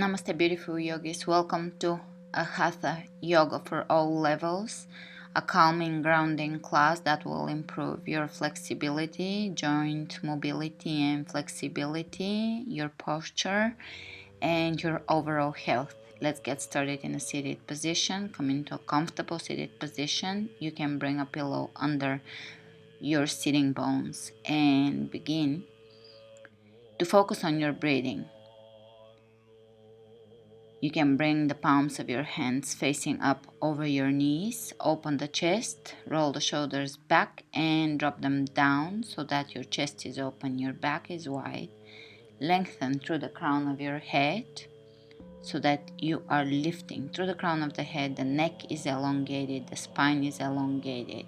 Namaste, beautiful yogis. Welcome to a Hatha yoga for all levels, a calming, grounding class that will improve your flexibility, joint mobility and flexibility, your posture, and your overall health. Let's get started in a seated position. Come into a comfortable seated position. You can bring a pillow under your sitting bones and begin to focus on your breathing. You can bring the palms of your hands facing up over your knees, open the chest, roll the shoulders back and drop them down so that your chest is open, your back is wide. Lengthen through the crown of your head so that you are lifting through the crown of the head. The neck is elongated, the spine is elongated,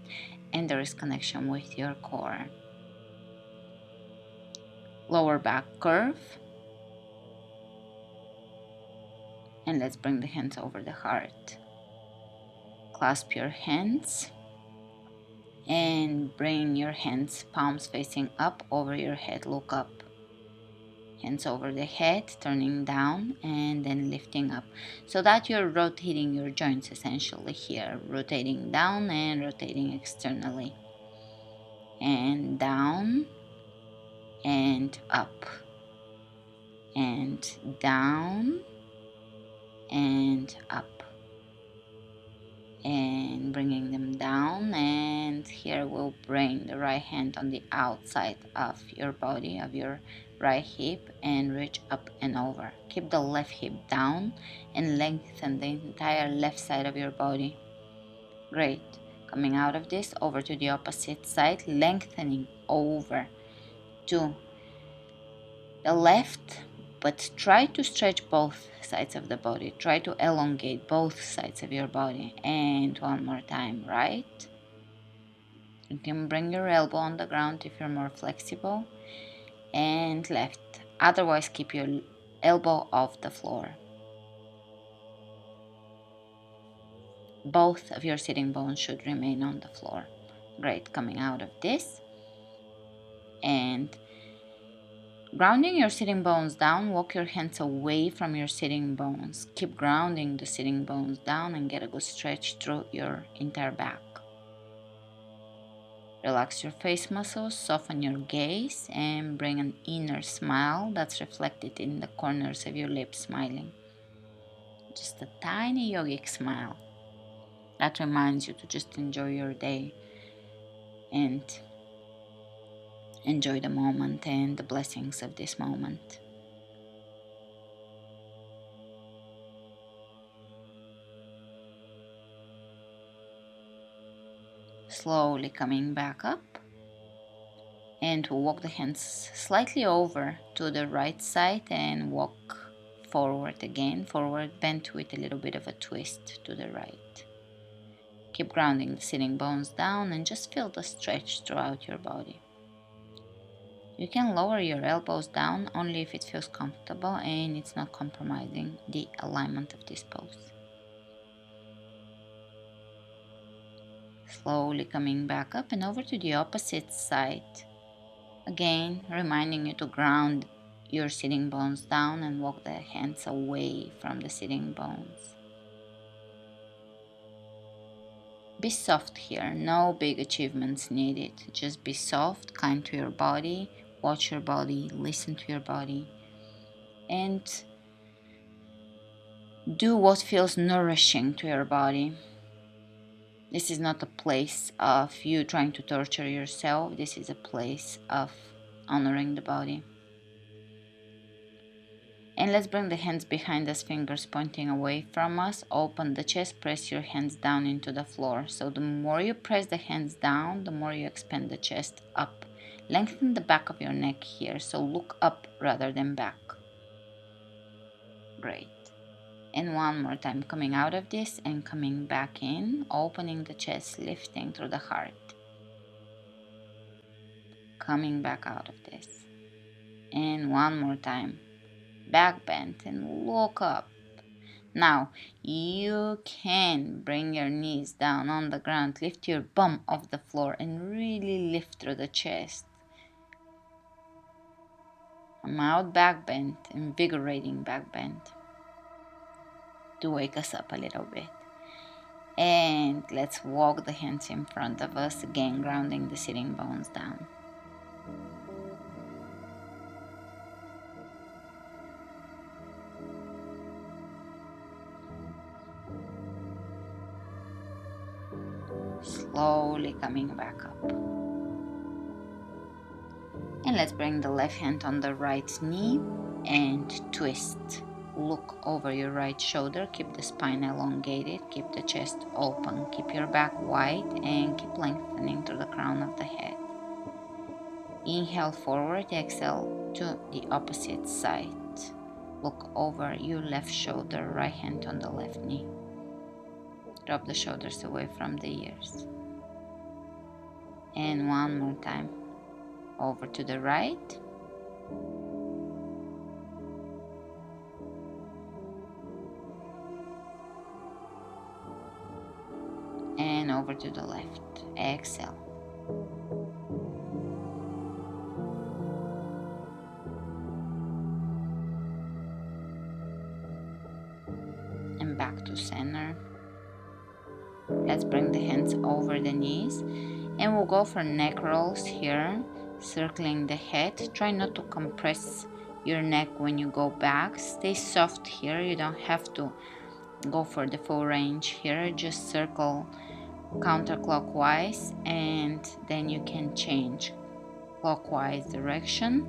and there is connection with your core. Lower back curve. And let's bring the hands over the heart. Clasp your hands and bring your hands, palms facing up over your head. Look up. Hands over the head, turning down and then lifting up. So that you're rotating your joints essentially here. Rotating down and rotating externally. And down and up. And down and up. And bringing them down, and here we'll bring the right hand on the outside of your body, of your right hip, and reach up and over. Keep the left hip down and lengthen the entire left side of your body. Great. Coming out of this, over to the opposite side, lengthening over to the left, but try to stretch both sides of the body. Try to elongate both sides of your body. And one more time, right? You can bring your elbow on the ground if you're more flexible. And left. Otherwise, keep your elbow off the floor. Both of your sitting bones should remain on the floor. Great. Coming out of this. And grounding your sitting bones down, walk your hands away from your sitting bones. Keep grounding the sitting bones down and get a good stretch through your entire back. Relax your face muscles, soften your gaze, and bring an inner smile that's reflected in the corners of your lips, smiling. Just a tiny yogic smile that reminds you to just enjoy your day and enjoy the moment and the blessings of this moment. Slowly coming back up, and we'll walk the hands slightly over to the right side and walk forward again, forward bent with a little bit of a twist to the right. Keep grounding the sitting bones down and just feel the stretch throughout your body. You can lower your elbows down only if it feels comfortable and it's not compromising the alignment of this pose. Slowly coming back up and over to the opposite side. Again, reminding you to ground your sitting bones down and walk the hands away from the sitting bones. Be soft here, no big achievements needed. Just be soft, kind to your body, watch your body, listen to your body, and do what feels nourishing to your body. This is not a place of you trying to torture yourself. This is a place of honoring the body. And let's bring the hands behind us, fingers pointing away from us. Open the chest, press your hands down into the floor. So the more you press the hands down, the more you expand the chest up. Lengthen the back of your neck here, so look up rather than back. Great. And one more time, coming out of this and coming back in, opening the chest, lifting through the heart. Coming back out of this. And one more time, back bend and look up. Now, you can bring your knees down on the ground, lift your bum off the floor and really lift through the chest. Come out, back bend, invigorating back bend. to wake us up a little bit. And let's walk the hands in front of us, again grounding the sitting bones down. Slowly coming back up. And let's bring the left hand on the right knee and twist. Look over your right shoulder, keep the spine elongated, keep the chest open, keep your back wide, and keep lengthening to the crown of the head. Inhale forward, exhale to the opposite side. Look over your left shoulder, right hand on the left knee. Drop the shoulders away from the ears. And one more time. Over to the right. And over to the left. Exhale. And back to center. Let's bring the hands over the knees. And we'll go for neck rolls here, circling the head. Try not to compress your neck when you go back. Stay soft here. You don't have to go for the full range here. Just circle counterclockwise, and then you can change clockwise direction.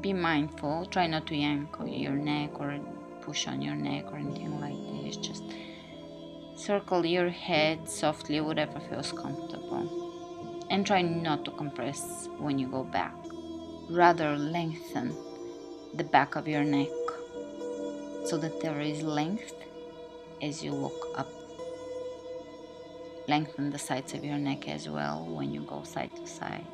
Be mindful. Try not to yank your neck or push on your neck or anything like this. Just circle your head softly, whatever feels comfortable. And try not to compress when you go back. Rather lengthen the back of your neck so that there is length as you look up. Lengthen the sides of your neck as well when you go side to side.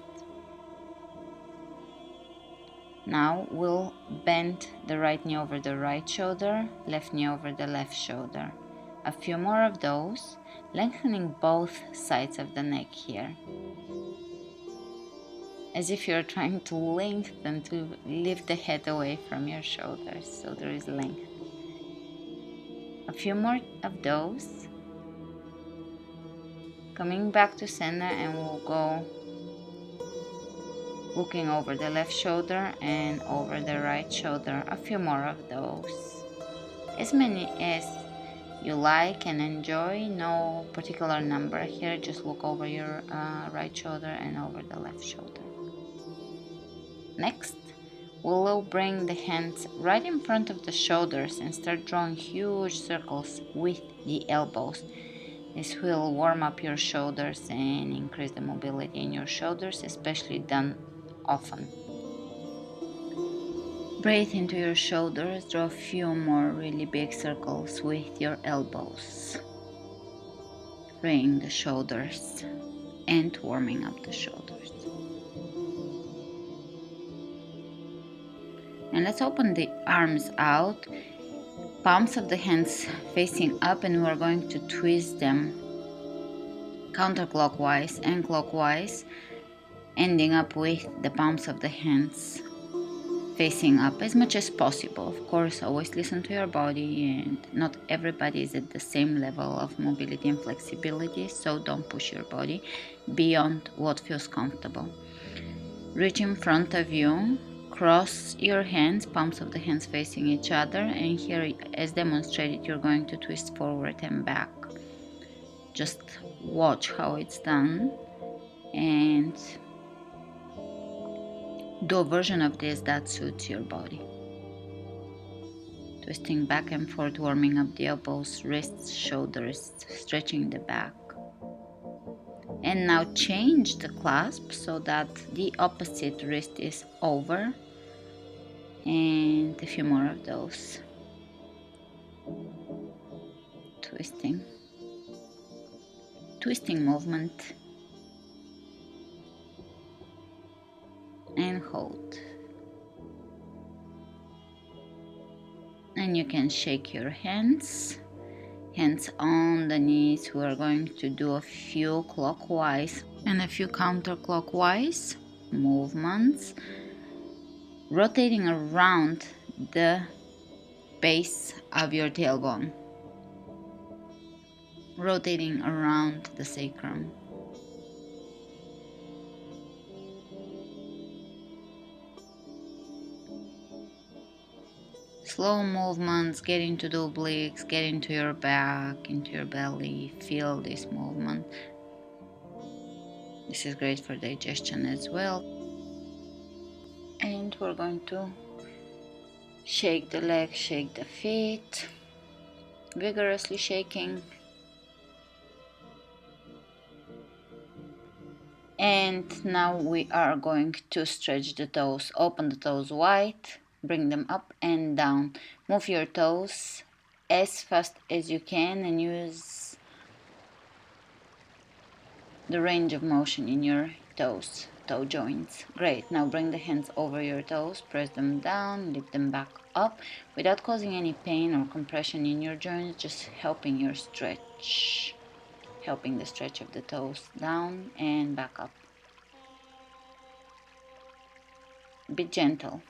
Now we'll bend the right knee over the right shoulder, left knee over the left shoulder. A few more of those, lengthening both sides of the neck here. As if you're trying to lengthen, to lift the head away from your shoulders, so there is length. A few more of those. Coming back to center, and we'll go looking over the left shoulder and over the right shoulder. A few more of those. As many as you like and enjoy. No particular number here. Just look over your right shoulder and over the left shoulder. Next, we'll bring the hands right in front of the shoulders and start drawing huge circles with the elbows. This will warm up your shoulders and increase the mobility in your shoulders, especially done often. Breathe into your shoulders, draw a few more really big circles with your elbows. Freeing the shoulders and warming up the shoulders. And let's open the arms out. Palms of the hands facing up, and we're going to twist them counterclockwise and clockwise, ending up with the palms of the hands facing up as much as possible. Of course, always listen to your body, and not everybody is at the same level of mobility and flexibility, so don't push your body beyond what feels comfortable. Reach in front of you. Cross your hands, palms of the hands facing each other, and here, as demonstrated, you're going to twist forward and back. Just watch how it's done and do a version of this that suits your body. Twisting back and forth, warming up the elbows, wrists, shoulders, stretching the back. And now change the clasp so that the opposite wrist is over. And a few more of those. Twisting movement. And hold. And you can shake your hands on the knees. We are going to do a few clockwise and a few counterclockwise movements, rotating around the base of your tailbone, rotating around the sacrum. Slow movements, get into the obliques, get into your back, into your belly, feel this movement. This is great for digestion as well. And we're going to shake the legs, shake the feet, vigorously shaking. And now we are going to stretch the toes. Open the toes wide, bring them up and down. Move your toes as fast as you can and use the range of motion in your toes, toe joints. Great. Now bring the hands over your toes, press them down, lift them back up without causing any pain or compression in your joints, just helping your stretch, helping the stretch of the toes down and back up. Be gentle,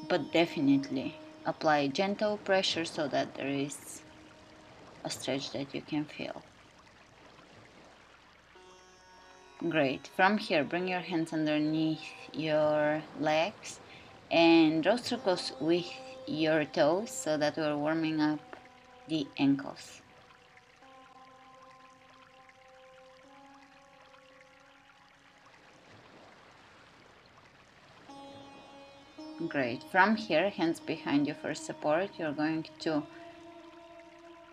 but definitely apply gentle pressure so that there is a stretch that you can feel. Great. From here, bring your hands underneath your legs and draw circles with your toes so that we're warming up the ankles. Great. From here, hands behind you for support. You're going to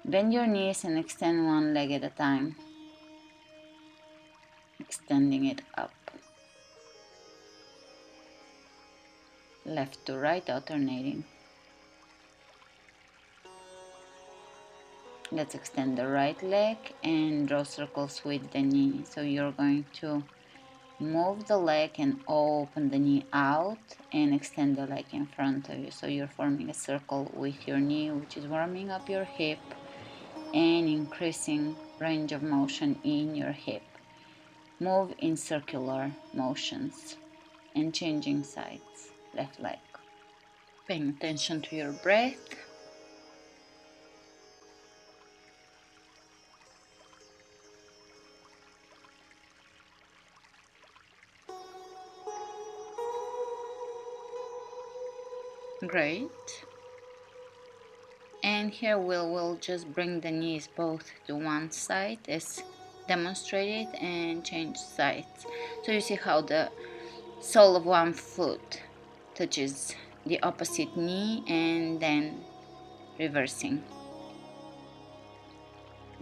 bend your knees and extend one leg at a time, extending it up. Left to right, alternating. Let's extend the right leg and draw circles with the knee. So you're going to move the leg and open the knee out and extend the leg in front of you. So you're forming a circle with your knee, which is warming up your hip and increasing range of motion in your hip. Move in circular motions and changing sides, left leg. Paying attention to your breath. Great. And here we'll just bring the knees both to one side as demonstrated and change sides. So you see how the sole of one foot touches the opposite knee and then reversing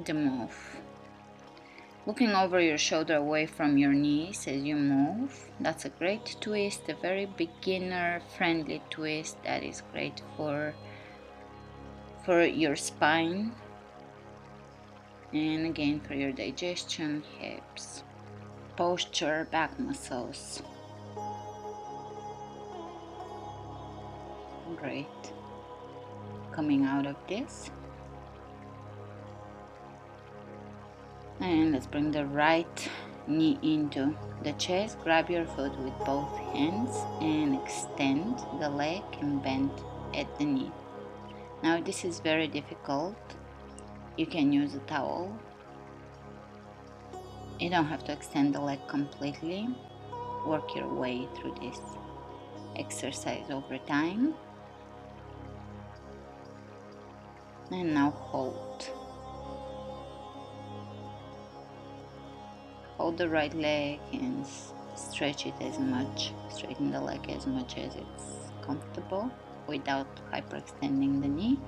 the move. Looking over your shoulder away from your knees as you move. That's a great twist, a very beginner friendly twist that is great for your spine and again for your digestion, hips, posture, back muscles. Great. Coming out of this. And let's bring the right knee into the chest. Grab your foot with both hands and extend the leg and bend at the knee. Now this is very difficult. You can use a towel. You don't have to extend the leg completely. Work your way through this exercise over time. And now hold. Hold the right leg and stretch it as much, straighten the leg as much as it's comfortable without hyperextending the knee.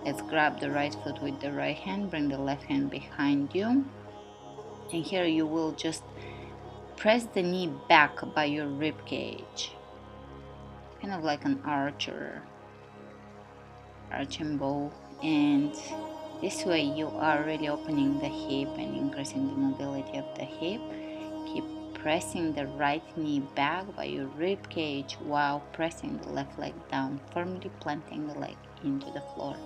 Let's grab the right foot with the right hand, bring the left hand behind you. And here you will just press the knee back by your rib cage. Kind of like an arch and bow. And this way you are really opening the hip and increasing the mobility of the hip. Keep pressing the right knee back by your rib cage while pressing the left leg down, firmly planting the leg into the floor.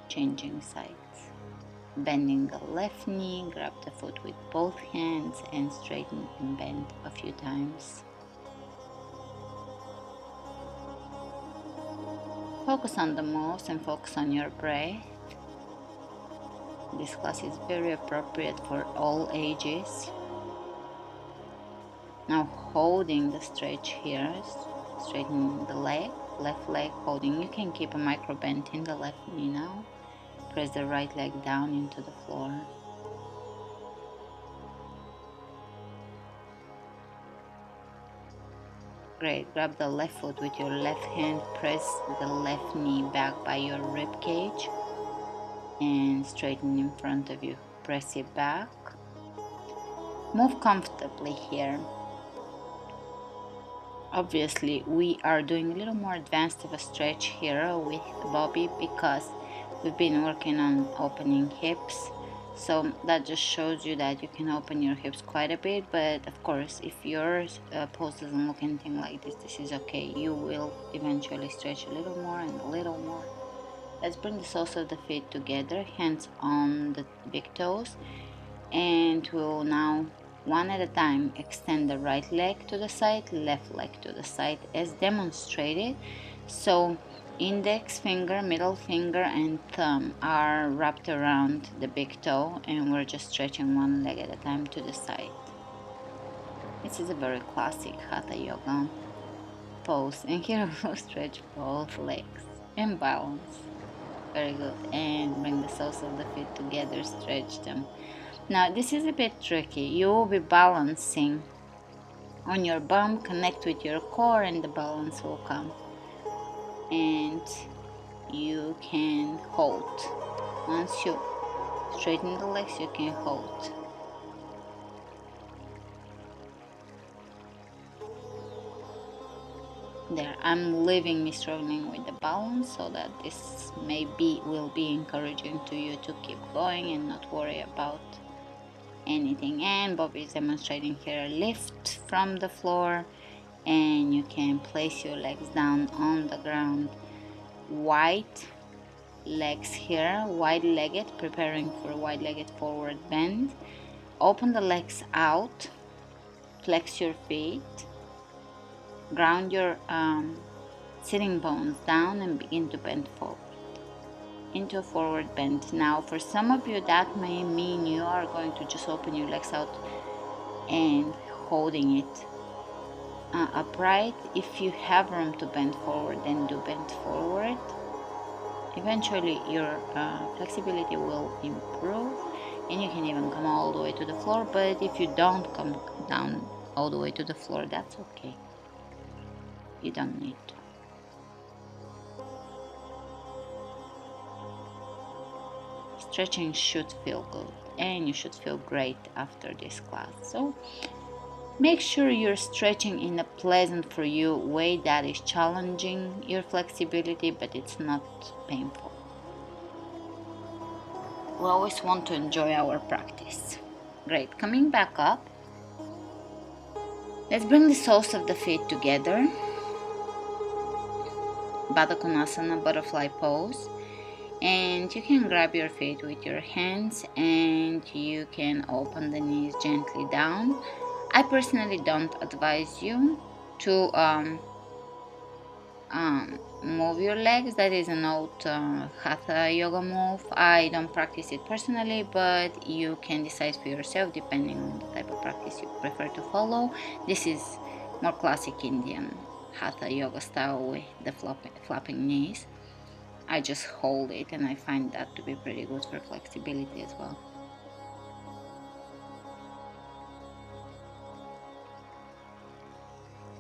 Changing sides. Bending the left knee, grab the foot with both hands and straighten and bend a few times. Focus on the moves and focus on your breath. This class is very appropriate for all ages. Now holding the stretch here, straightening the leg, left leg holding. You can keep a micro bend in the left knee now. Press the right leg down into the floor. Great. Grab the left foot with your left hand. Press the left knee back by your rib cage and straighten in front of you. Press it back. Move comfortably here. Obviously, we are doing a little more advanced of a stretch here with Bobi because we've been working on opening hips. So that just shows you that you can open your hips quite a bit, but of course, if your pose doesn't look anything like this is okay. You will eventually stretch a little more and a little more. Let's bring the soles of the feet together, hands on the big toes, and we'll now one at a time extend the right leg to the side, left leg to the side as demonstrated. So index finger, middle finger and thumb are wrapped around the big toe and we're just stretching one leg at a time to the side. This is a very classic Hatha yoga pose, and here we'll stretch both legs and balance. Very good. And bring the soles of the feet together, stretch them. Now this is a bit tricky. You will be balancing on your bum, connect with your core and the balance will come. And you can hold. Once you straighten the legs, you can hold. There, I'm leaving me struggling with the balance so that this will be encouraging to you to keep going and not worry about anything. And Bobi is demonstrating here a lift from the floor, and you can place your legs down on the ground, wide legs here, wide-legged, preparing for a wide-legged forward bend. Open the legs out, flex your feet, ground your sitting bones down and begin to bend forward into a forward bend. Now for some of you that may mean you are going to just open your legs out and holding it upright. If you have room to bend forward, then do bend forward. Eventually your flexibility will improve and you can even come all the way to the floor, but if you don't come down all the way to the floor, that's okay. You don't need to. Stretching should feel good and you should feel great after this class. So make sure you're stretching in a pleasant for you way that is challenging your flexibility, but it's not painful. We always want to enjoy our practice. Great. Coming back up, let's bring the soles of the feet together. Baddha Konasana, butterfly pose. And you can grab your feet with your hands and you can open the knees gently down. I personally don't advise you to move your legs. That is an old Hatha yoga move. I don't practice it personally, but you can decide for yourself depending on the type of practice you prefer to follow. This is more classic Indian Hatha yoga style with the flapping knees. I just hold it and I find that to be pretty good for flexibility as well.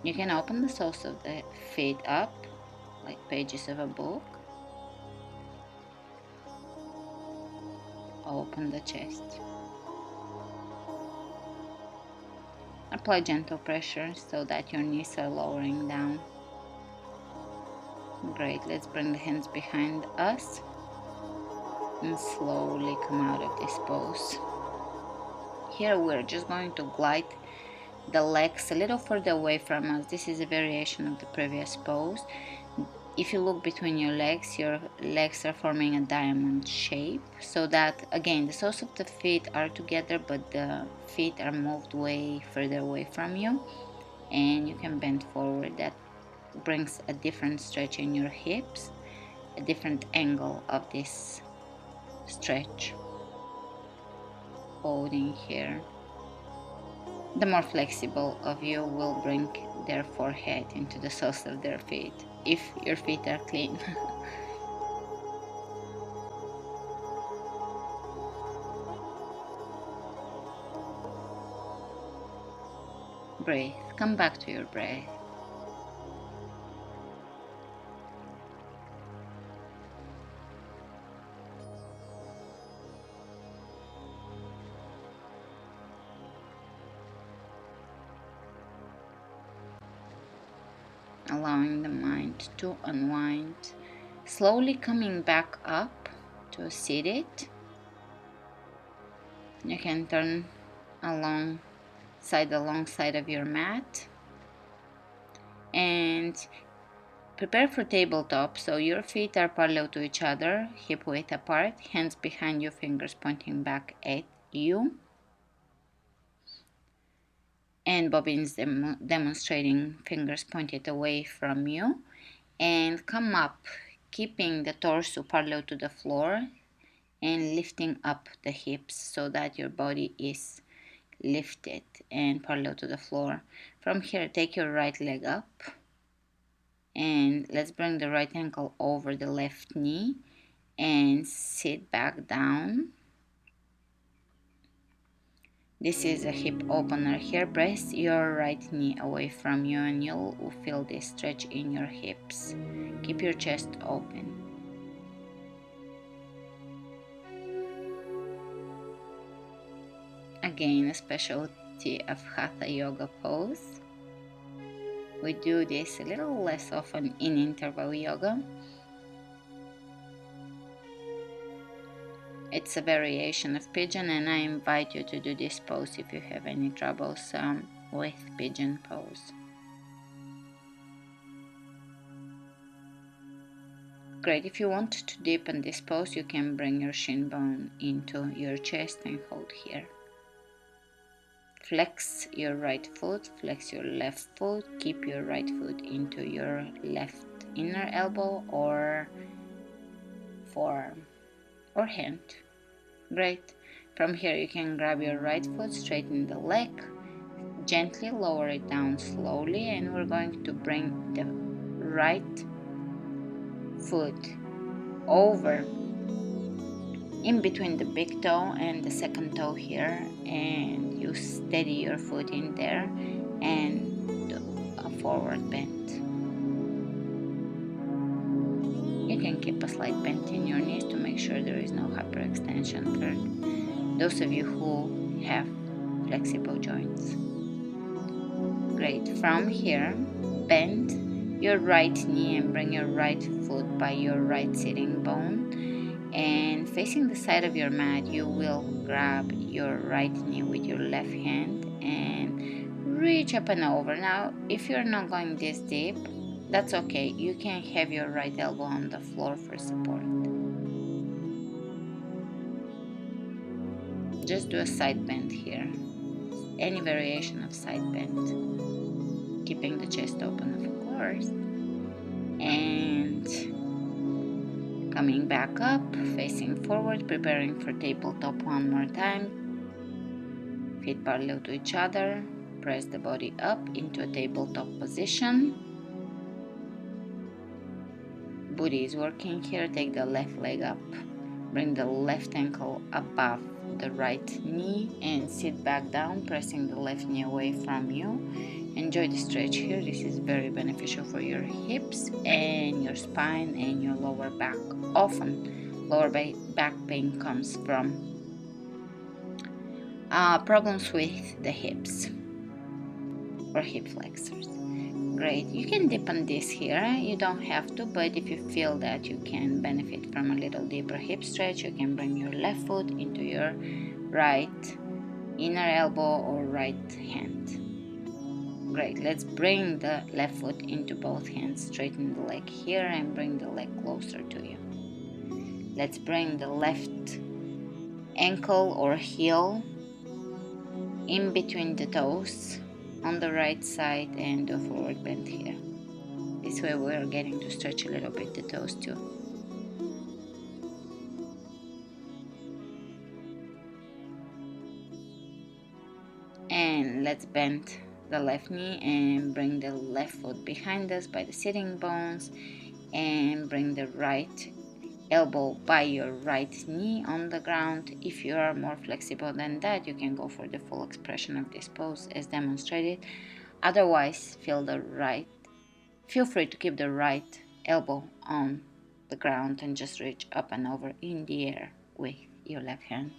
You can open the soles of the feet up like pages of a book. Open the chest. Apply gentle pressure so that your knees are lowering down. Great, let's bring the hands behind us and slowly come out of this pose. Here we're just going to glide the legs a little further away from us. This is a variation of the previous pose. If you look between your legs are forming a diamond shape, so that again the soles of the feet are together but the feet are moved way further away from you, and you can bend forward. That brings a different stretch in your hips. a different angle of this stretch. Holding here. The more flexible of you will bring their forehead into the soles of their feet, if your feet are clean. Breathe. Come back to your breath. Allowing the mind to unwind. Slowly coming back up to seated. You can turn alongside of your mat. And prepare for tabletop, so your feet are parallel to each other, hip width apart, hands behind you, fingers pointing back at you. And Bobi is demonstrating fingers pointed away from you. And come up, keeping the torso parallel to the floor and lifting up the hips so that your body is lifted and parallel to the floor. From here, take your right leg up. And let's bring the right ankle over the left knee and sit back down. This is a hip opener here. Press your right knee away from you and you'll feel this stretch in your hips. Keep your chest open. Again, a specialty of Hatha yoga pose. We do this a little less often in interval yoga. It's a variation of pigeon, and I invite you to do this pose if you have any troubles with pigeon pose. Great. If you want to deepen this pose, you can bring your shin bone into your chest and hold here. Flex your right foot, flex your left foot, keep your right foot into your left inner elbow or forearm or hand. Great. From here you can grab your right foot, straighten the leg, gently lower it down slowly, and we're going to bring the right foot over in between the big toe and the second toe here, and you steady your foot in there and do a forward bend. You can keep a slight bend in your knees to make sure there is no hyperextension for those of you who have flexible joints. Great. From here, bend your right knee and bring your right foot by your right sitting bone. And facing the side of your mat, you will grab your right knee with your left hand and reach up and over. Now, if you're not going this deep, that's okay. You can have your right elbow on the floor for support. Just do a side bend here. Any variation of side bend. Keeping the chest open, of course. And coming back up, facing forward, preparing for tabletop one more time. Feet parallel to each other. Press the body up into a tabletop position. Booty is working here. Take the left leg up. Bring the left ankle above the right knee and sit back down, pressing the left knee away from you. Enjoy the stretch here. This is very beneficial for your hips and your spine and your lower back. Often, lower back pain comes from problems with the hips or hip flexors. Great. You can deepen this here. You don't have to, but if you feel that you can benefit from a little deeper hip stretch, you can bring your left foot into your right inner elbow or right hand. Great. Let's bring the left foot into both hands. Straighten the leg here and bring the leg closer to you. Let's bring the left ankle or heel in between the toes on the right side and do a forward bend here. This way we're getting to stretch a little bit the toes too. bend the left knee and bring the left foot behind us by the sitting bones, and bring the right elbow by your right knee on the ground. If you are more flexible than that, you can go for the full expression of this pose as demonstrated. Otherwise, feel free to keep the right elbow on the ground and just reach up and over in the air with your left hand.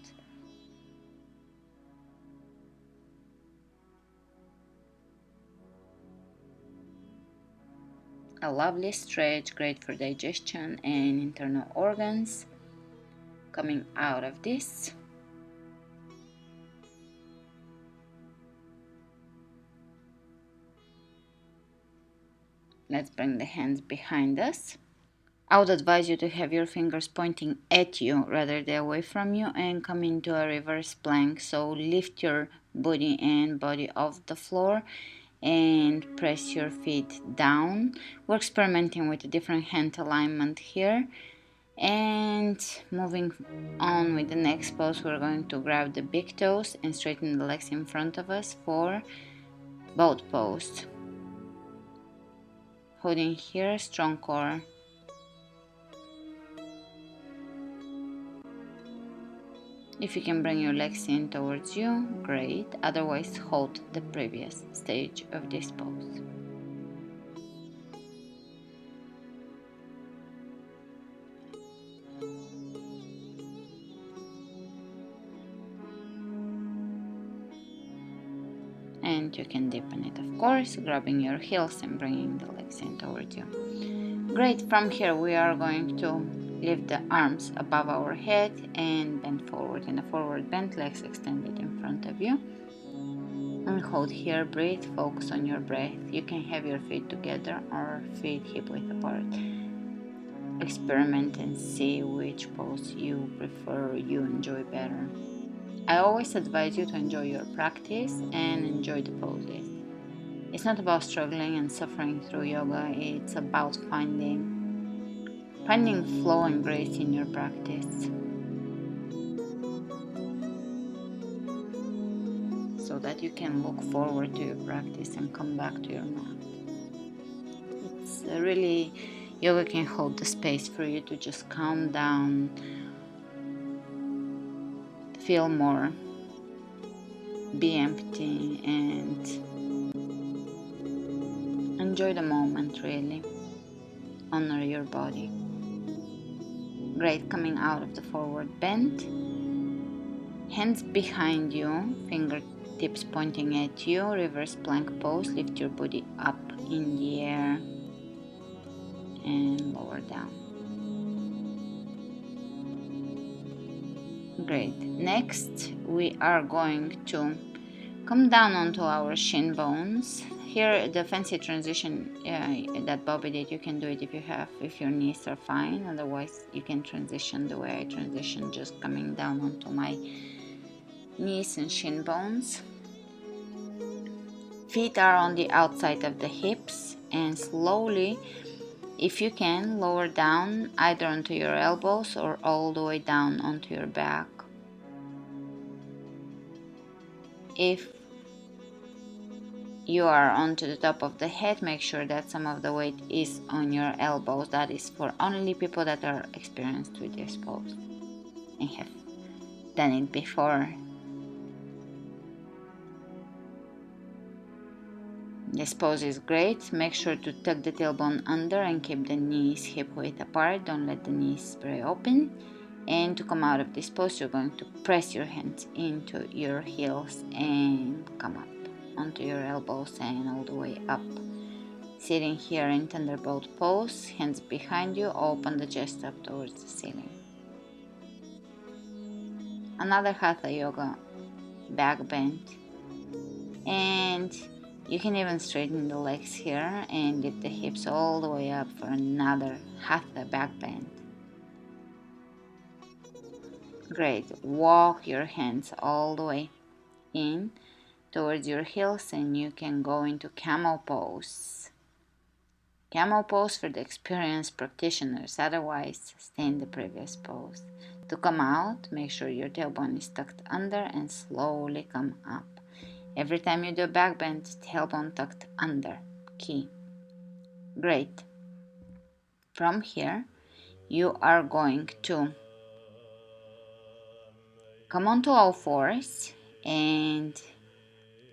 A lovely stretch, great for digestion and internal organs. Coming out of this, let's bring the hands behind us. I would advise you to have your fingers pointing at you rather than away from you, and come into a reverse plank. So lift your booty and body off the floor and press your feet down. We're experimenting with a different hand alignment here. And moving on with the next pose, we're going to grab the big toes and straighten the legs in front of us for boat pose. Holding here, strong core. If you can bring your legs in towards you, great. Otherwise, hold the previous stage of this pose. And you can deepen it, of course, grabbing your heels and bringing the legs in towards you. Great. From here, we are going to lift the arms above our head and bend forward. In a forward bend, legs extended in front of you. And hold here, breathe, focus on your breath. You can have your feet together or feet hip width apart. Experiment and see which pose you prefer, you enjoy better. I always advise you to enjoy your practice and enjoy the poses. It's not about struggling and suffering through yoga, it's about finding flow and grace in your practice, so that you can look forward to your practice and come back to your mat. It's really, yoga can hold the space for you to just calm down, feel more, be empty, and enjoy the moment, really. Honor your body. Great. Coming out of the forward bend, hands behind you, fingertips pointing at you, reverse plank pose. Lift your body up in the air and lower down. Great. Next, we are going to come down onto our shin bones. Here, the fancy transition that Bobi did, you can do it if your knees are fine. Otherwise, you can transition the way I transition, just coming down onto my knees and shin bones. Feet are on the outside of the hips, and slowly, if you can, lower down either onto your elbows or all the way down onto your back. If you are onto the top of the head, make sure that some of the weight is on your elbows. That is for only people that are experienced with this pose and have done it before. This pose is great. Make sure to tuck the tailbone under and keep the knees hip width apart. Don't let the knees spray open. And to come out of this pose, you're going to press your hands into your heels and come up onto your elbows and all the way up. Sitting here in thunderbolt pose, hands behind you, open the chest up towards the ceiling. Another Hatha yoga back bend, and you can even straighten the legs here and lift the hips all the way up for another Hatha back bend. Great. Walk your hands all the way in towards your heels, and you can go into camel pose. Camel pose for the experienced practitioners, otherwise stay in the previous pose. To come out, make sure your tailbone is tucked under and slowly come up. Every time you do a back bend, tailbone tucked under. Key. Great. From here, you are going to come onto all fours and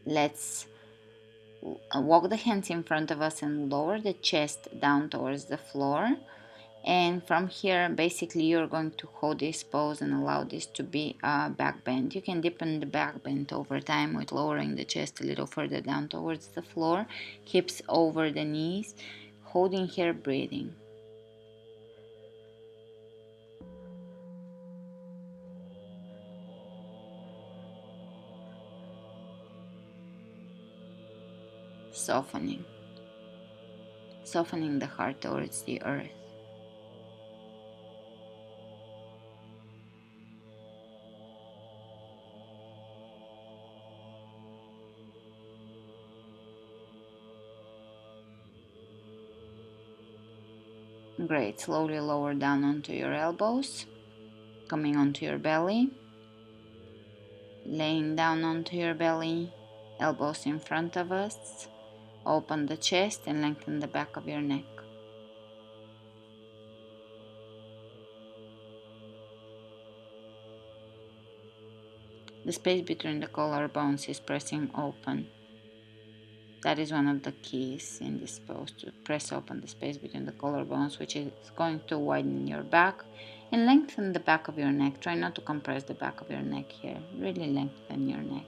let's walk the hands in front of us and lower the chest down towards the floor. And from here, basically, you're going to hold this pose and allow this to be a back bend. You can deepen the back bend over time with lowering the chest a little further down towards the floor, hips over the knees, holding here, breathing. Softening the heart towards the earth. Great. Slowly lower down onto your elbows, coming onto your belly, laying down onto your belly, elbows in front of us. Open the chest and lengthen the back of your neck. The space between the collarbones is pressing open. That is one of the keys in this pose, to press open the space between the collarbones, which is going to widen your back and lengthen the back of your neck. Try not to compress the back of your neck here. Really lengthen your neck.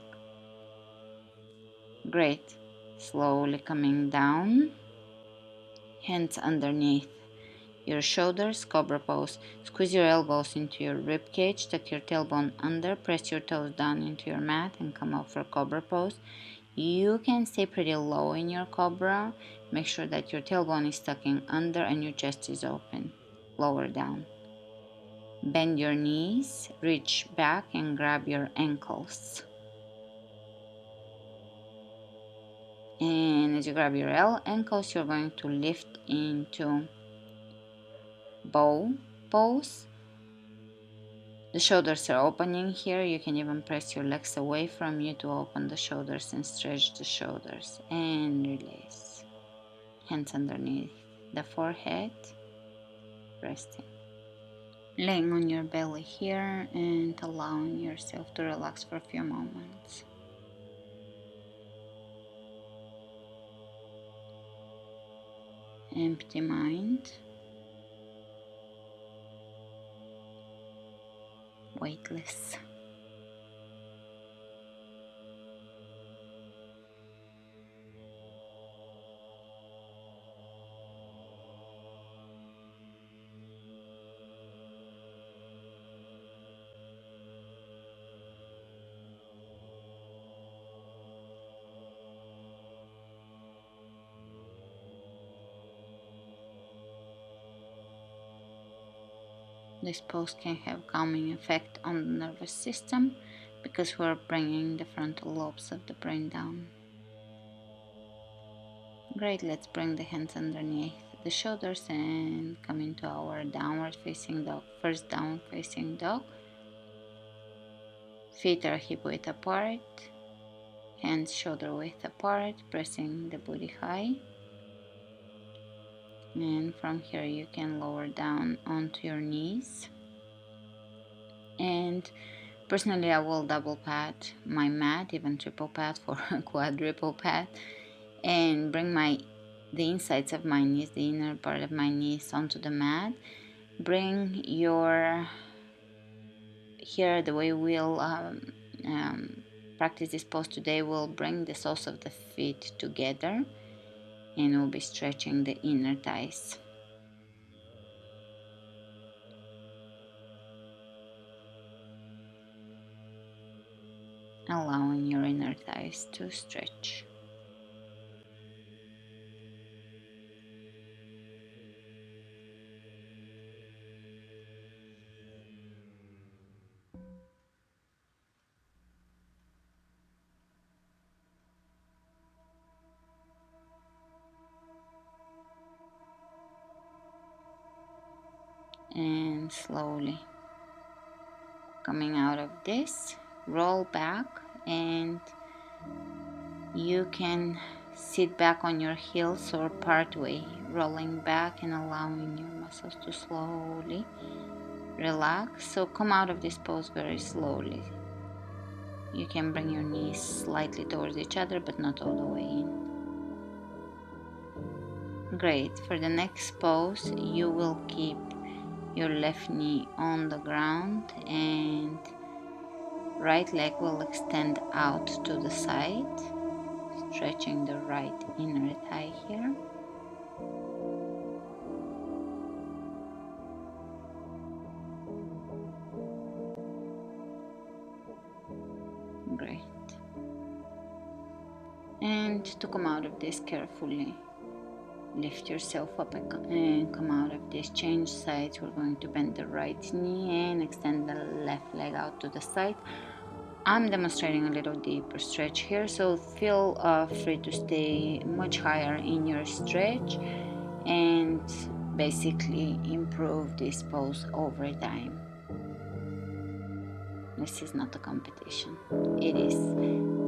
Great. Slowly coming down. Hands underneath your shoulders, cobra pose. Squeeze your elbows into your rib cage, tuck your tailbone under, press your toes down into your mat and come up for cobra pose. You can stay pretty low in your cobra. Make sure that your tailbone is tucking under and your chest is open. Lower down. Bend your knees, reach back and grab your ankles. And as you grab your ankles, you're going to lift into bow pose. The shoulders are opening here. You can even press your legs away from you to open the shoulders and stretch the shoulders. And release. Hands underneath the forehead. Resting. Laying on your belly here and allowing yourself to relax for a few moments. Empty mind. Weightless. This pose can have calming effect on the nervous system because we're bringing the frontal lobes of the brain down. Great, let's bring the hands underneath the shoulders and come into our downward facing dog. First down facing dog. Feet are hip width apart, hands shoulder width apart, pressing the booty high. And from here you can lower down onto your knees. And personally, I will double pat my mat, even triple pat for a quadruple pat, and bring the insides of my knees, the inner part of my knees onto the mat. Bring your, here the way we'll practice this pose today, we'll bring the soles of the feet together and we'll be stretching the inner thighs. Allowing your inner thighs to stretch. And slowly coming out of this, roll back and You can sit back on your heels or part way, rolling back and allowing your muscles to slowly relax. So come out of this pose very slowly. You can bring your knees slightly towards each other, but not all the way in. Great. For the next pose, you will keep your left knee on the ground and right leg will extend out to the side, stretching the right inner thigh here. Great. And to come out of this carefully, lift yourself up and come out of this. Change sides. We're going to bend the right knee and extend the left leg out to the side. I'm demonstrating a little deeper stretch here, so feel free to stay much higher in your stretch and basically improve this pose over time. This is not a competition. It is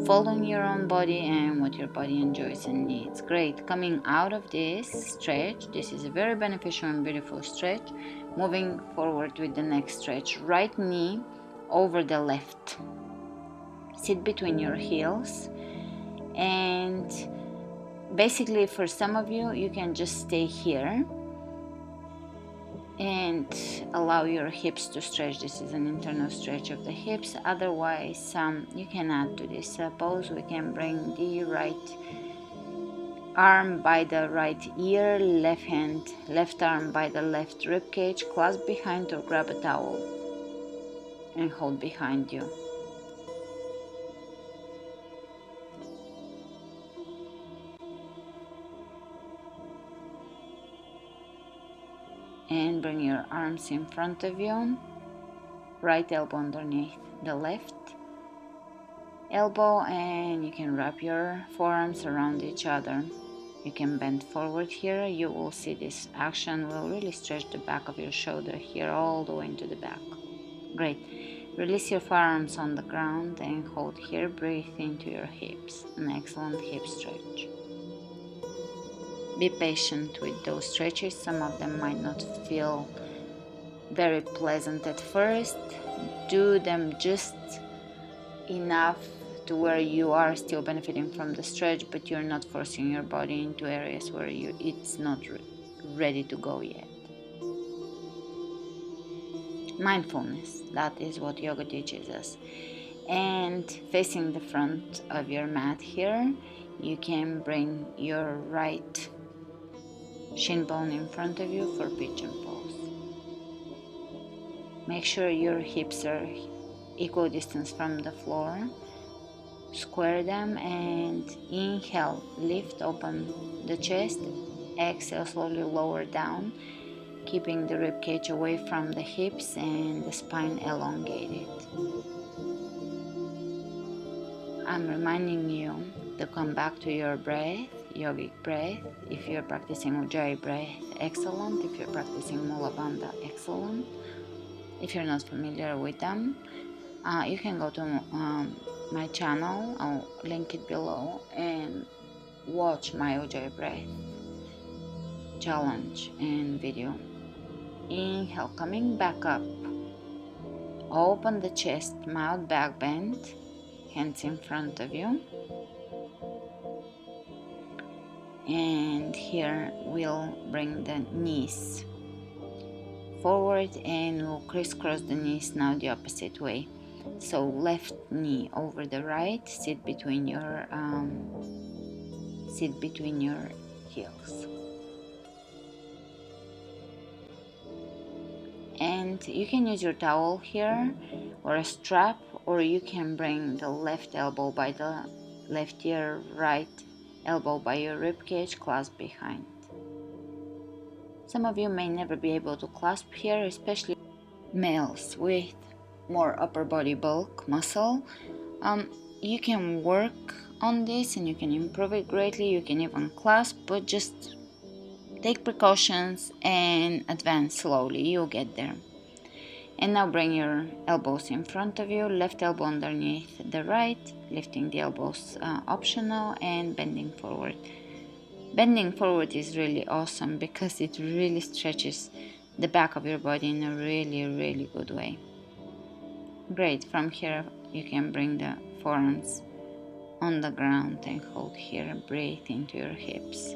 following your own body and what your body enjoys and needs. Great. Coming out of this stretch, this is a very beneficial and beautiful stretch. Moving forward with the next stretch, right knee over the left. Sit between your heels, and basically for some of you, you can just stay here and allow your hips to stretch. This is an internal stretch of the hips. Otherwise, you can add to this pose. We can bring the right arm by the right ear, left arm by the left rib cage, clasp behind or grab a towel and hold behind you. And bring your arms in front of you, right elbow underneath the left elbow, and you can wrap your forearms around each other. You can bend forward here. You will see this action will really stretch the back of your shoulder here all the way into the back. Great. Release your forearms on the ground and hold here. Breathe into your hips. An excellent hip stretch. Be patient with those stretches. Some of them might not feel very pleasant at first. Do them just enough to where you are still benefiting from the stretch, but you're not forcing your body into areas where it's not ready to go yet. Mindfulness, that is what yoga teaches us. And facing the front of your mat here, you can bring your right shin bone in front of you for pigeon pose. Make sure your hips are equal distance from the floor. Square them and inhale, lift, open the chest. Exhale, slowly lower down, keeping the rib cage away from the hips and the spine elongated. I'm reminding you to come back to your breath, yogic breath. If you're practicing Ujjayi breath, excellent. If you're practicing Mula Bandha, excellent. If you're not familiar with them, you can go to my channel, I'll link it below, and watch my Ujjayi breath challenge and video. Inhale, coming back up. Open the chest, mild back bend, hands in front of you. And here we'll bring the knees forward and we'll crisscross the knees now the opposite way. So left knee over the right, sit between your heels. And you can use your towel here or a strap, or you can bring the left elbow by the left ear, right elbow by your rib cage, clasp behind. Some of you may never be able to clasp here, especially males with more upper body bulk muscle. You can work on this and you can improve it greatly. You can even clasp, but just take precautions and advance slowly. You'll get there. And now bring your elbows in front of you, left elbow underneath the right, lifting the elbows optional, and bending forward. Bending forward is really awesome because it really stretches the back of your body in a really good way. Great. From here you can bring the forearms on the ground and hold here. Breathe into your hips.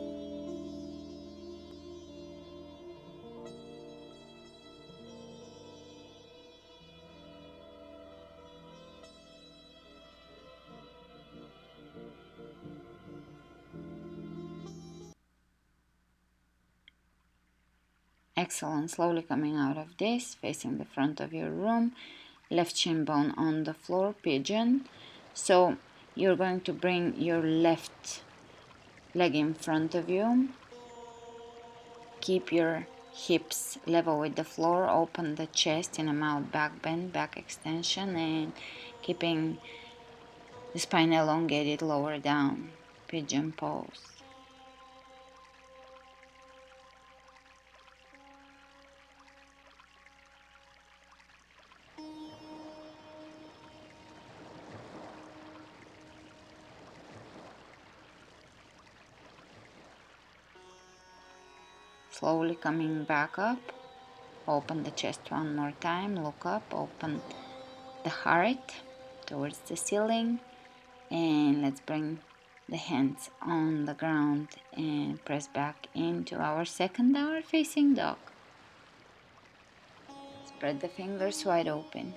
Excellent. Slowly coming out of this, facing the front of your room, left shin bone on the floor, pigeon. So you're going to bring your left leg in front of you. Keep your hips level with the floor. Open the chest in a mild back bend, back extension, and keeping the spine elongated lower down. Pigeon pose. Slowly coming back up. Open the chest one more time. Look up. Open the heart towards the ceiling. And let's bring the hands on the ground and press back into our second downward facing dog. Spread the fingers wide open.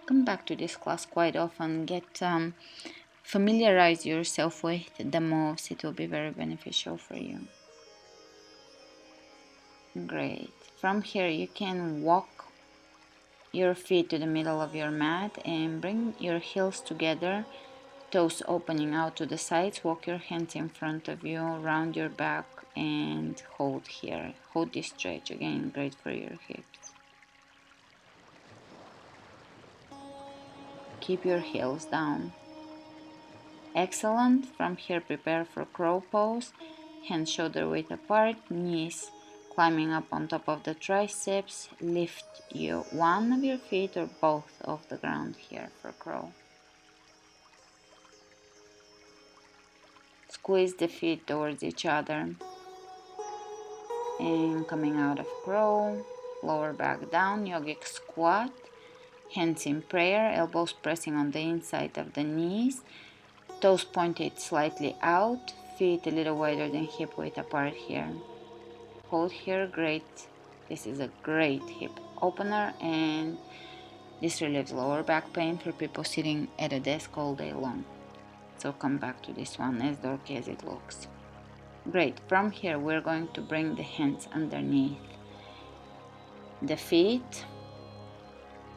Come back to this class quite often. Familiarize yourself with the moves. It will be very beneficial for you. Great. From here you can walk your feet to the middle of your mat and bring your heels together, toes opening out to the sides. Walk your hands in front of you, round your back, and hold here. Hold this stretch. Again, great for your hips. Keep your heels down. Excellent. From here, prepare for crow pose. Hands shoulder width apart, knees climbing up on top of the triceps. Lift one of your feet or both off the ground here for crow. Squeeze the feet towards each other. And coming out of crow, lower back down, yogic squat. Hands in prayer, elbows pressing on the inside of the knees. Toes pointed slightly out, feet a little wider than hip width apart here. Hold here, great. This is a great hip opener, and this relieves lower back pain for people sitting at a desk all day long. So come back to this one, as dorky as it looks. Great. From here we're going to bring the hands underneath the feet.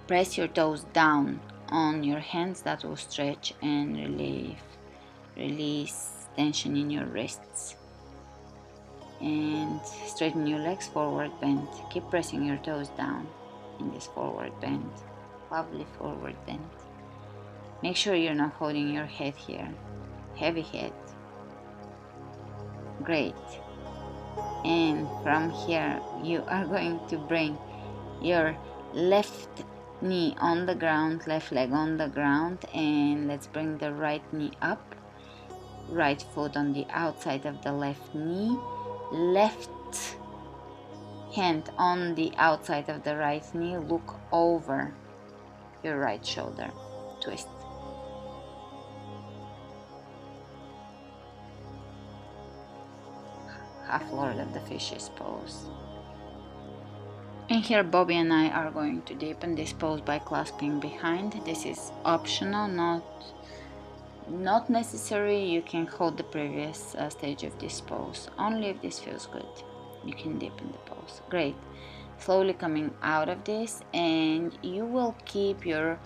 Press your toes down on your hands. That will stretch and release tension in your wrists. And straighten your legs, forward bend. Keep pressing your toes down in this forward bend. Lovely forward bend. Make sure you're not holding your head here. Heavy head. Great. And from here you are going to bring your left knee on the ground, left leg on the ground, and let's bring the right knee up. Right foot on the outside of the left knee. Left hand on the outside of the right knee. Look over your right shoulder. Twist. Half Lord of the Fishes pose. And here Bobi and I are going to deepen this pose by clasping behind. This is optional, not necessary. You can hold the previous stage of this pose. Only if this feels good, you can deepen the pose. Great. Slowly coming out of this, and you will keep your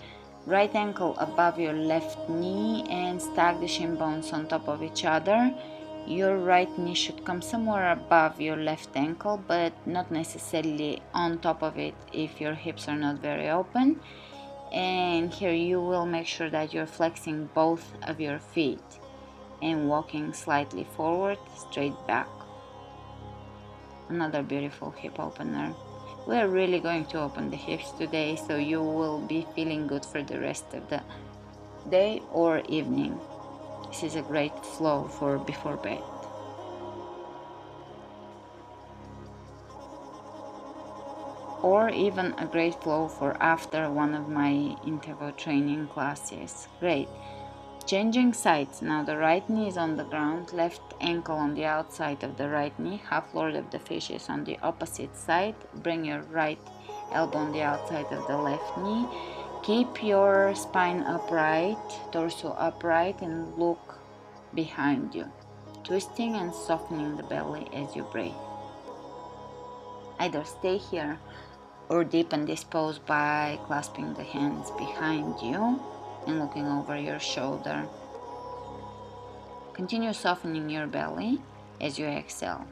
right ankle above your left knee and stack the shin bones on top of each other. Your right knee should come somewhere above your left ankle, but not necessarily on top of it if your hips are not very open. And here you will make sure that you're flexing both of your feet and walking slightly forward, straight back. Another beautiful hip opener. We are really going to open the hips today, so you will be feeling good for the rest of the day or evening. This is a great flow for before bed. Or even a great flow for after one of my interval training classes. Great. Changing sides. Now the right knee is on the ground, left ankle on the outside of the right knee, half lord of the fish is on the opposite side. Bring your right elbow on the outside of the left knee. Keep your spine upright, torso upright, and look behind you, twisting and softening the belly as you breathe. Either stay here or deepen this pose by clasping the hands behind you and looking over your shoulder. Continue softening your belly as you exhale.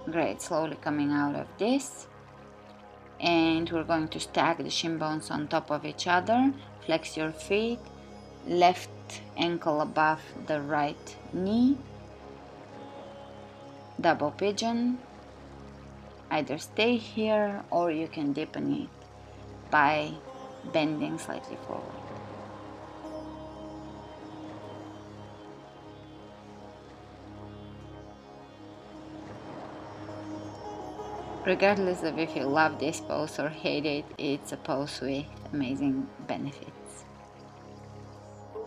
Great, slowly coming out of this. And we're going to stack the shin bones on top of each other. Flex your feet, left ankle above the right knee. Double pigeon. Either stay here or you can deepen it by bending slightly forward. Regardless of if you love this pose or hate it, it's a pose with amazing benefits.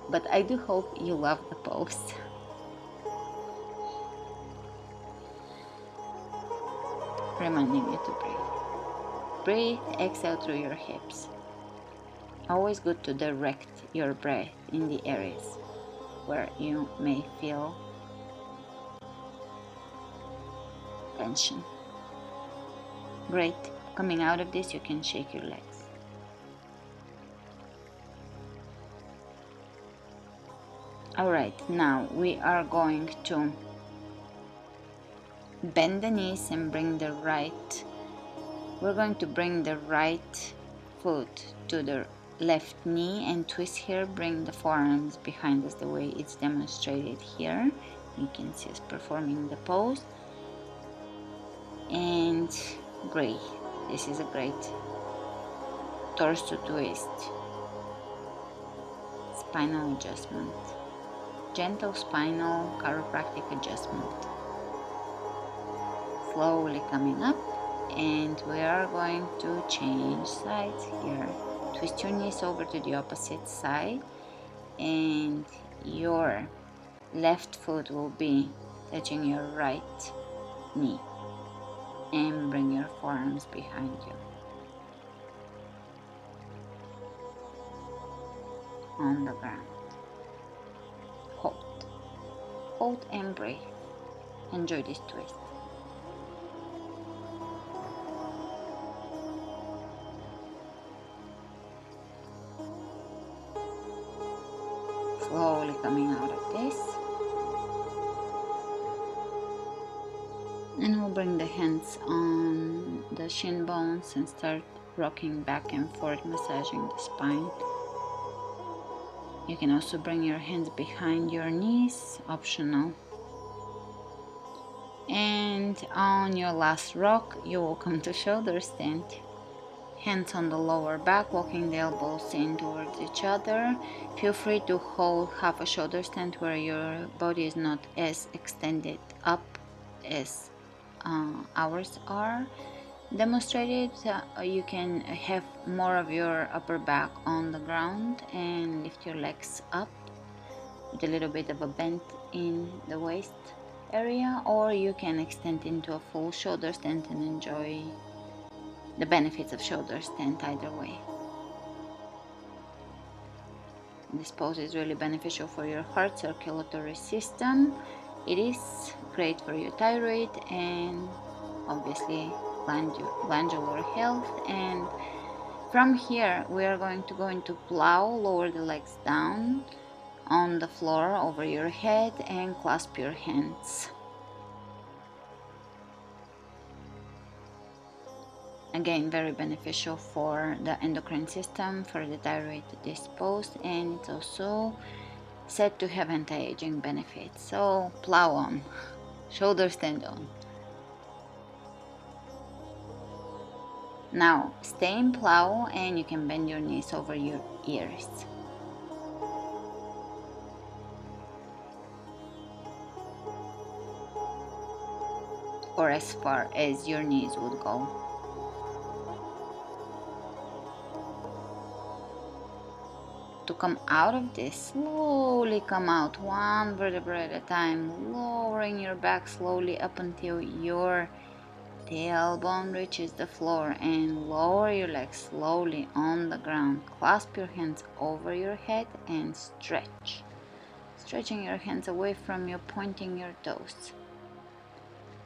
But I do hope you love the pose. Reminding you to breathe. Breathe, exhale through your hips. Always good to direct your breath in the areas where you may feel tension. Great. Coming out of this, you can shake your legs. Alright, now we are going to bend the knees and we're going to bring the right foot to the left knee and twist here. Bring the forearms behind us the way it's demonstrated here. You can see us performing the pose. And great. This is a great torso twist. Spinal adjustment. Gentle spinal chiropractic adjustment. Slowly coming up, and we are going to change sides here. Twist your knees over to the opposite side, and your left foot will be touching your right knee, and bring your forearms behind you. On the ground. Hold and breathe. Enjoy this twist. Slowly coming out of this. And we'll bring the hands on the shin bones and start rocking back and forth, massaging the spine. You can also bring your hands behind your knees, optional. And on your last rock, you will come to shoulder stand. Hands on the lower back, walking the elbows in towards each other. Feel free to hold half a shoulder stand where your body is not as extended up as ours are demonstrated. You can have more of your upper back on the ground and lift your legs up with a little bit of a bend in the waist area, or you can extend into a full shoulder stand and enjoy the benefits of shoulder stand either way. This pose is really beneficial for your heart circulatory system. It is great for your thyroid and obviously glandular health. And from here we are going to go into plow. Lower the legs down on the floor over your head and clasp your hands. Again, very beneficial for the endocrine system, for the thyroid, this pose, and it's also said to have anti-aging benefits. So plow on, shoulders stand on. Now stay in plow, and you can bend your knees over your ears, or as far as your knees would go. To come out of this, slowly come out one vertebra at a time, lowering your back slowly up until your tailbone reaches the floor, and lower your legs slowly on the ground. Clasp your hands over your head and stretch. Stretching your hands away from you, pointing your toes.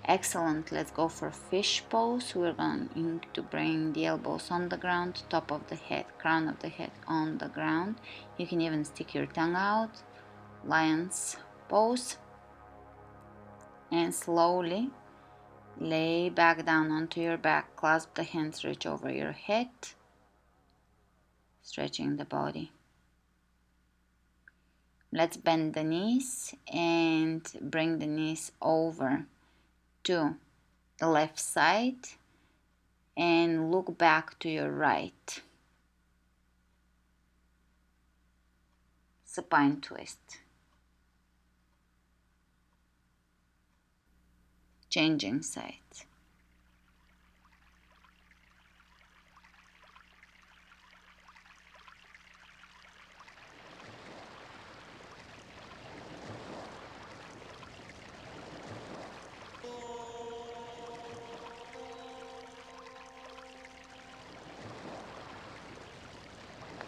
Excellent. Let's go for fish pose. We're going to bring the elbows on the ground, top of the head, crown of the head on the ground. You can even stick your tongue out. Lion's pose. And slowly lay back down onto your back. Clasp the hands, reach over your head. Stretching the body. Let's bend the knees and bring the knees over to the left side and look back to your right. Supine twist. Changing sides.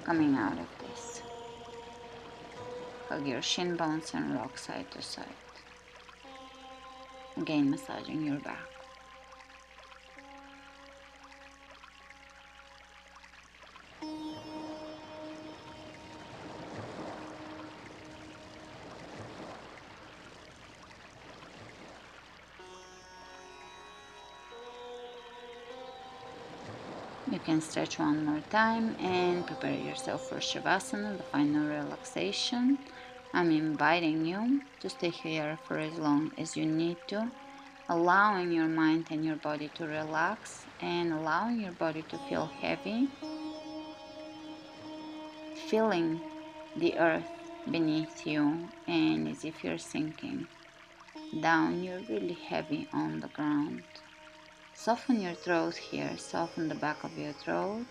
Coming out of this, hug your shin bones and rock side to side. Again, massaging your back. You can stretch one more time and prepare yourself for Shavasana, the final relaxation. I'm inviting you to stay here for as long as you need to, allowing your mind and your body to relax and allowing your body to feel heavy, feeling the earth beneath you, and as if you're sinking down, you're really heavy on the ground. Soften your throat here, soften the back of your throat.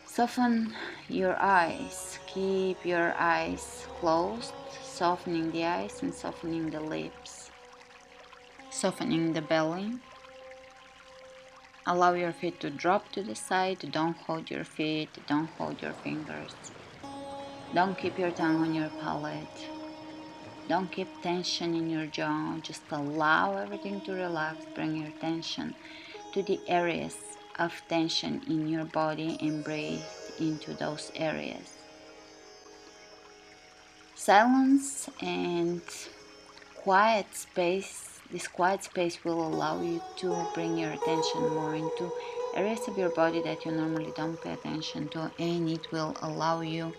Soften your eyes, keep your eyes closed, softening the eyes and softening the lips, softening the belly. Allow your feet to drop to the side, don't hold your feet, don't hold your fingers. Don't keep your tongue on your palate. Don't keep tension in your jaw, just allow everything to relax. Bring your attention to the areas of tension in your body and breathe into those areas. Silence and quiet space, this quiet space will allow you to bring your attention more into areas of your body that you normally don't pay attention to, and it will allow you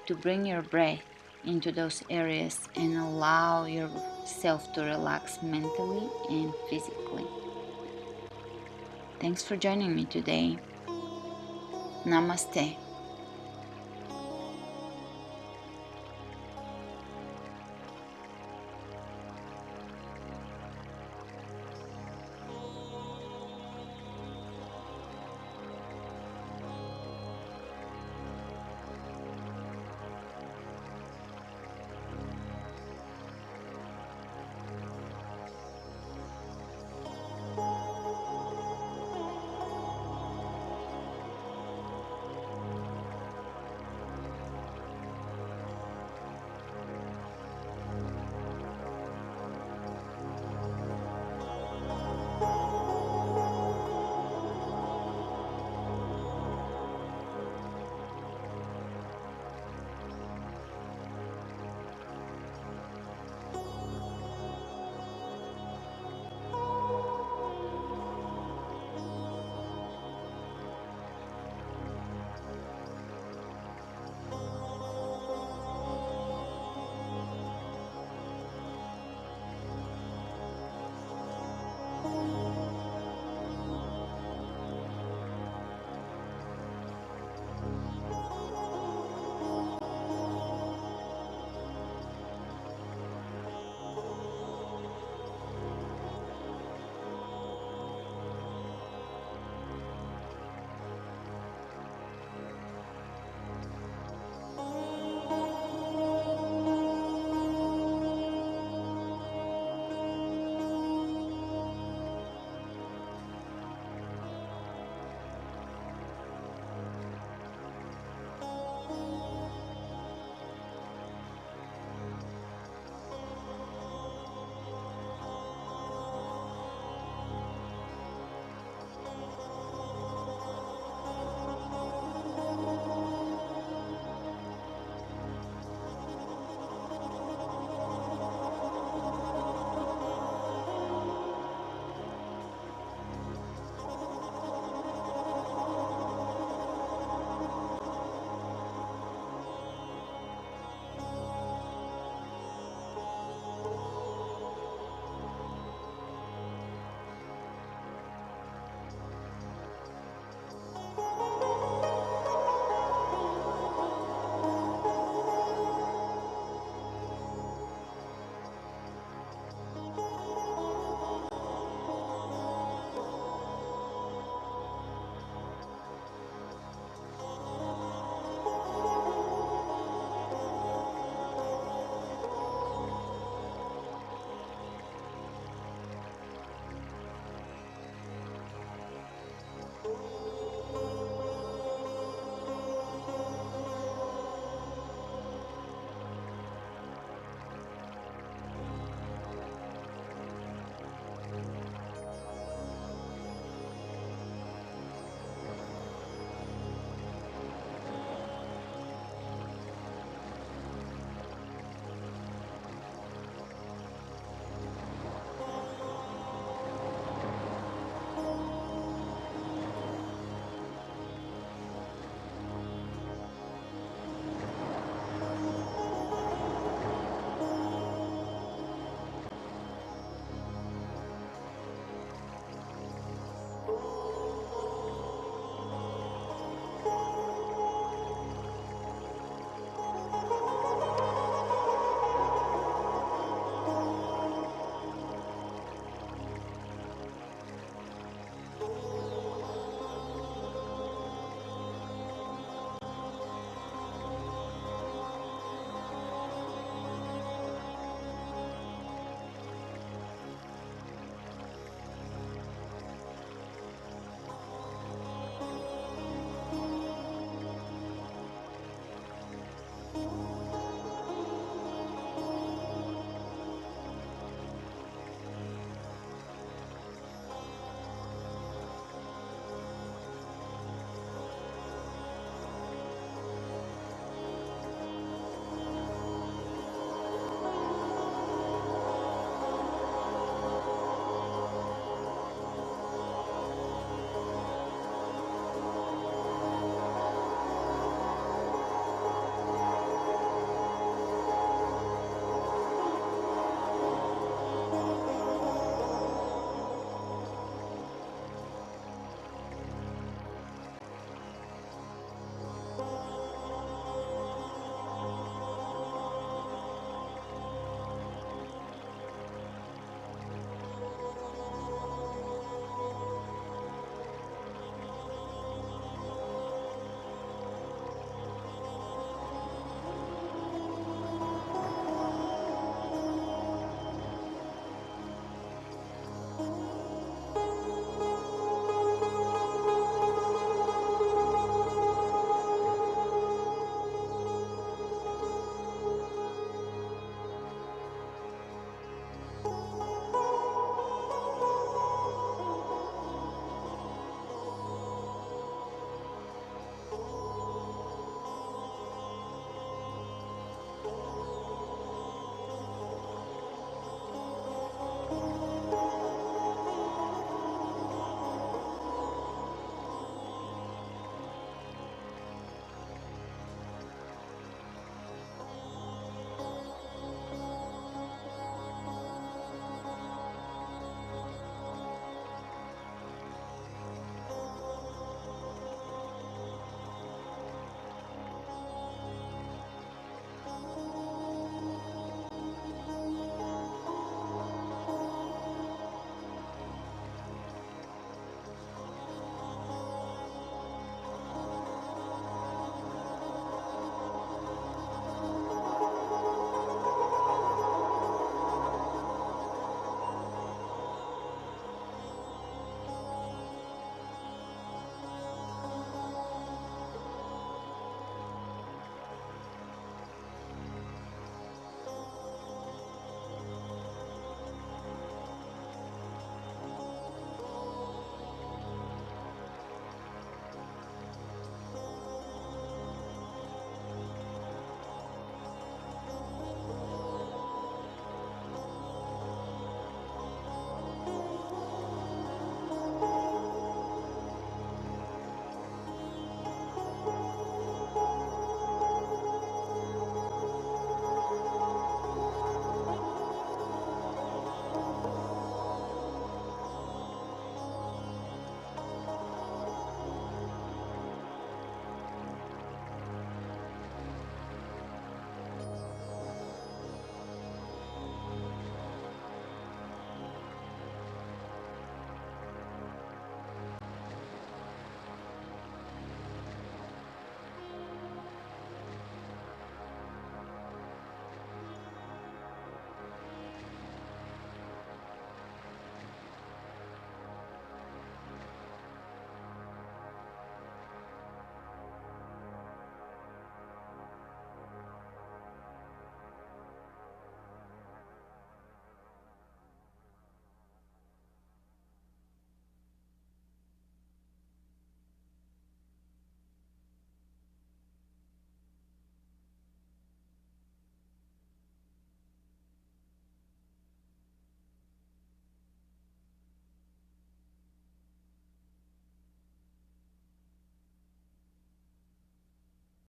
to bring your breath into those areas and allow yourself to relax mentally and physically. Thanks for joining me today. Namaste.